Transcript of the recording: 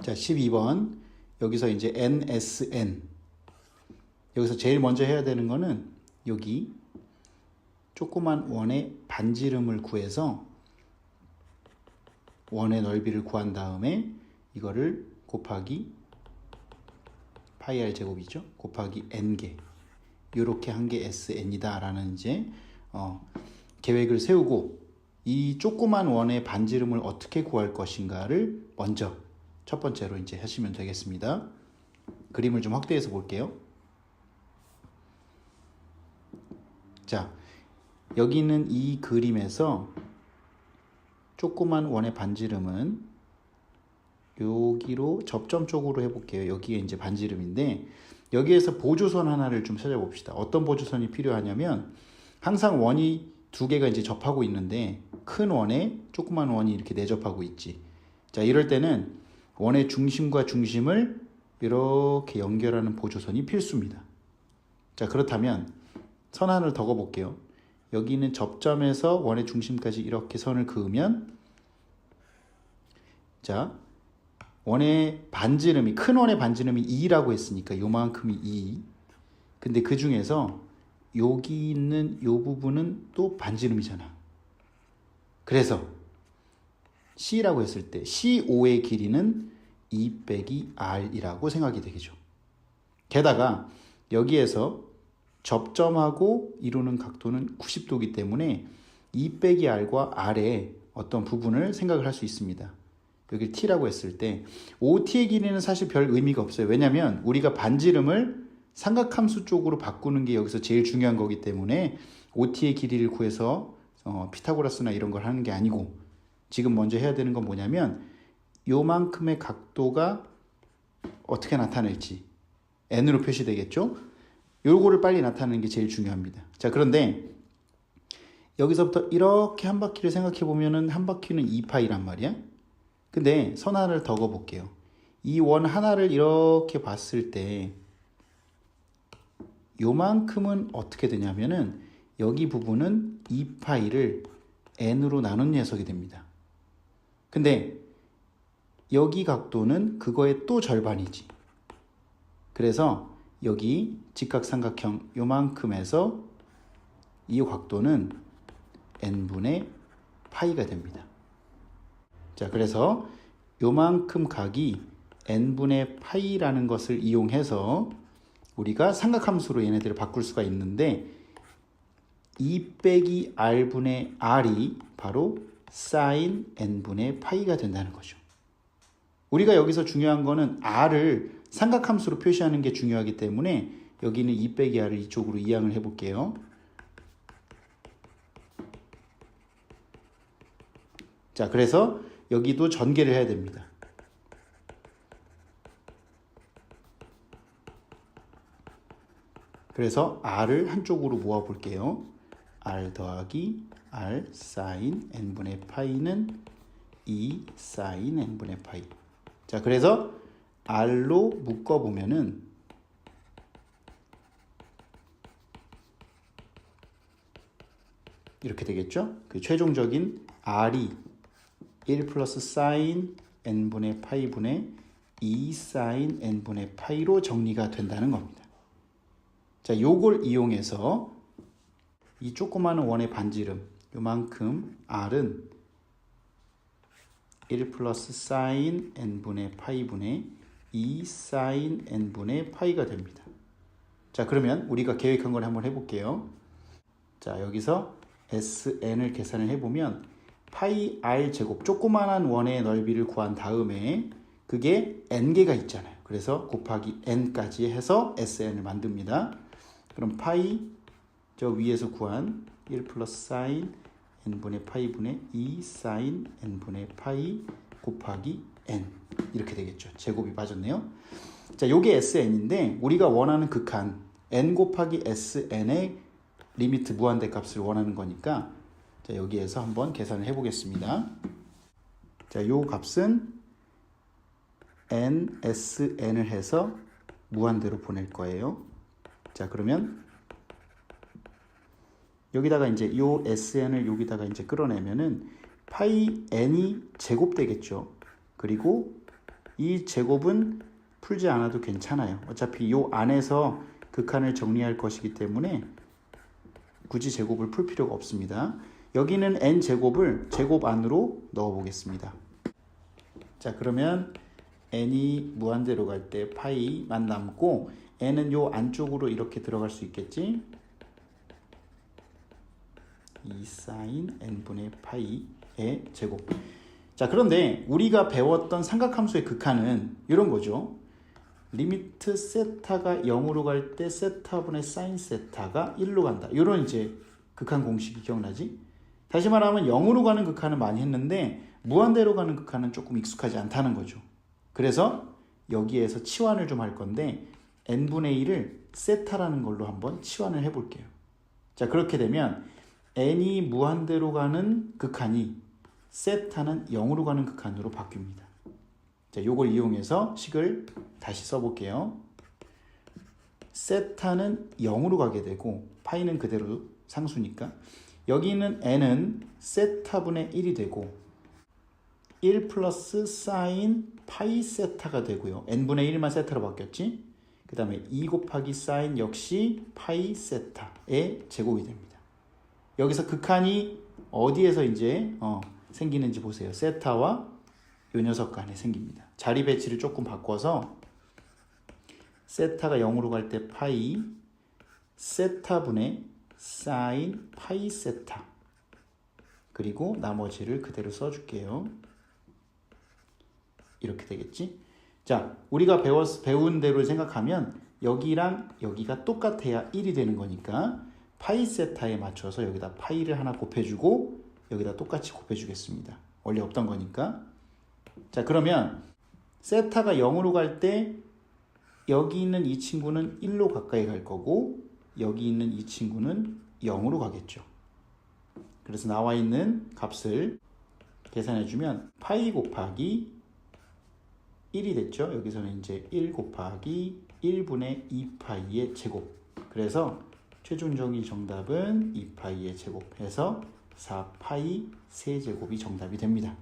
자, 12번. 여기서 이제 NSN. 여기서 제일 먼저 해야 되는 거는 여기 조그만 원의 반지름을 구해서 원의 넓이를 구한 다음에 이거를 곱하기 파이 r 제곱이죠. 곱하기 n개. 이렇게 한 게 SN이다 라는 이제 계획을 세우고 이 조그만 원의 반지름을 어떻게 구할 것인가를 먼저 첫 번째로 이제 하시면 되겠습니다. 그림을 좀 확대해서 볼게요. 자, 여기는 이 그림에서 조그만 원의 반지름은 여기로 접점 쪽으로 해볼게요. 여기에 이제 반지름인데 여기에서 보조선 하나를 좀 찾아봅시다. 어떤 보조선이 필요하냐면 항상 원이 두 개가 이제 접하고 있는데 큰 원에 조그만 원이 이렇게 내접하고 있지. 자, 이럴 때는 원의 중심과 중심을 이렇게 연결하는 보조선이 필수입니다. 자, 그렇다면 선 하나를 더 그어볼게요. 여기는 접점에서 원의 중심까지 이렇게 선을 그으면 자, 원의 반지름이 큰 원의 반지름이 2라고 했으니까 요만큼이 2. 근데 그 중에서 여기 있는 요 부분은 또 반지름이잖아. 그래서 C라고 했을 때 C5의 길이는 2 빼기 R이라고 생각이 되겠죠. 게다가 여기에서 접점하고 이루는 각도는 90도이기 때문에 2 빼기 R과 R의 어떤 부분을 생각을 할 수 있습니다. 여기 T라고 했을 때 OT의 길이는 사실 별 의미가 없어요. 왜냐하면 우리가 반지름을 삼각함수 쪽으로 바꾸는 게 여기서 제일 중요한 거기 때문에 OT의 길이를 구해서 피타고라스나 이런 걸 하는 게 아니고 지금 먼저 해야 되는 건 뭐냐면 요만큼의 각도가 어떻게 나타낼지 n으로 표시되겠죠? 요거를 빨리 나타내는 게 제일 중요합니다. 자, 그런데 여기서부터 이렇게 한 바퀴를 생각해 보면은 한 바퀴는 2파이란 말이야. 근데 선 하나를 더 그어볼게요. 이 원 하나를 이렇게 봤을 때 요만큼은 어떻게 되냐면은 여기 부분은 2파이를 n으로 나눈 녀석이 됩니다. 근데 여기 각도는 그거의 또 절반이지. 그래서 여기 직각삼각형 요만큼에서 이 각도는 n분의 파이가 됩니다. 자, 그래서 요만큼 각이 n분의 파이라는 것을 이용해서 우리가 삼각함수로 얘네들을 바꿀 수가 있는데 2 빼기 r분의 r이 바로 sin n분의 파이가 된다는 거죠. 우리가 여기서 중요한 거는 r을 삼각함수로 표시하는 게 중요하기 때문에 여기는 2 빼기 r을 이쪽으로 이항을 해볼게요. 자, 그래서 여기도 전개를 해야 됩니다. 그래서 r을 한쪽으로 모아 볼게요. r 더하기 r sin n분의 파이는 2 sin n분의 파이. 자, 그래서 r로 묶어 보면은 이렇게 되겠죠? 그 최종적인 r이 1 플러스 sin n분의 파이분의 2 sin n분의 파이로 정리가 된다는 겁니다. 자, 요걸 이용해서 이 조그마한 원의 반지름 요만큼 r은 1 플러스 sin n분의 파이분의 2 sin n분의 파이가 됩니다. 자, 그러면 우리가 계획한 걸 한번 해볼게요. 자, 여기서 SN을 계산을 해보면 파이 R 제곱 조그만한 원의 넓이를 구한 다음에 그게 n개가 있잖아요. 그래서 곱하기 n까지 해서 SN을 만듭니다. 그럼 파이 저 위에서 구한 1 플러스 sin n분의 파이분의 2 sin n분의 파이 곱하기 n 이렇게 되겠죠. 제곱이 빠졌네요. 자, 요게 SN인데 우리가 원하는 극한 n 곱하기 SN의 리미트 무한대 값을 원하는 거니까 자, 여기에서 한번 계산을 해보겠습니다. 자, 요 값은 NSN을 해서 무한대로 보낼 거예요. 자, 그러면 여기다가 이제 요 SN을 여기다가 이제 끌어내면은 파이 n이 제곱되겠죠. 그리고 이 제곱은 풀지 않아도 괜찮아요. 어차피 이 안에서 극한을 정리할 것이기 때문에 굳이 제곱을 풀 필요가 없습니다. 여기는 n제곱을 제곱 안으로 넣어 보겠습니다. 자, 그러면 n이 무한대로 갈 때 파이만 남고 n은 요 안쪽으로 이렇게 들어갈 수 있겠지? 2 사인 n분의 파이의 제곱. 자, 그런데 우리가 배웠던 삼각함수의 극한은 이런 거죠. 리미트 세타가 0으로 갈 때 세타분의 사인 세타가 1로 간다. 이런 이제 극한 공식이 기억나지? 다시 말하면 0으로 가는 극한은 많이 했는데 무한대로 가는 극한은 조금 익숙하지 않다는 거죠. 그래서 여기에서 치환을 좀 할 건데 n분의 1을 세타라는 걸로 한번 치환을 해볼게요. 자, 그렇게 되면 n이 무한대로 가는 극한이 세타는 0으로 가는 극한으로 바뀝니다. 자, 요걸 이용해서 식을 다시 써볼게요. 세타는 0으로 가게 되고 파이는 그대로 상수니까 여기 있는 n은 세타분의 1이 되고 1 플러스 사인 파이 세타가 되고요. n분의 1만 세타로 바뀌었지? 그 다음에 2 곱하기 사인 역시 파이 세타의 제곱이 됩니다. 여기서 극한이 어디에서 이제 생기는지 보세요. 세타와 요 녀석 간에 생깁니다. 자리 배치를 조금 바꿔서 세타가 0으로 갈 때 파이 세타분의 사인 파이 세타 그리고 나머지를 그대로 써줄게요. 이렇게 되겠지? 자, 우리가 배운 대로 생각하면 여기랑 여기가 똑같아야 1이 되는 거니까 파이 세타에 맞춰서 여기다 파이를 하나 곱해주고 여기다 똑같이 곱해주겠습니다. 원래 없던 거니까. 자, 그러면 세타가 0으로 갈 때 여기 있는 이 친구는 1로 가까이 갈 거고 여기 있는 이 친구는 0으로 가겠죠. 그래서 나와 있는 값을 계산해주면 파이 곱하기 1이 됐죠. 여기서는 이제 1 곱하기 1분의 2파이의 제곱. 그래서 최종적인 정답은 2파이의 제곱해서 4파이 세제곱이 정답이 됩니다.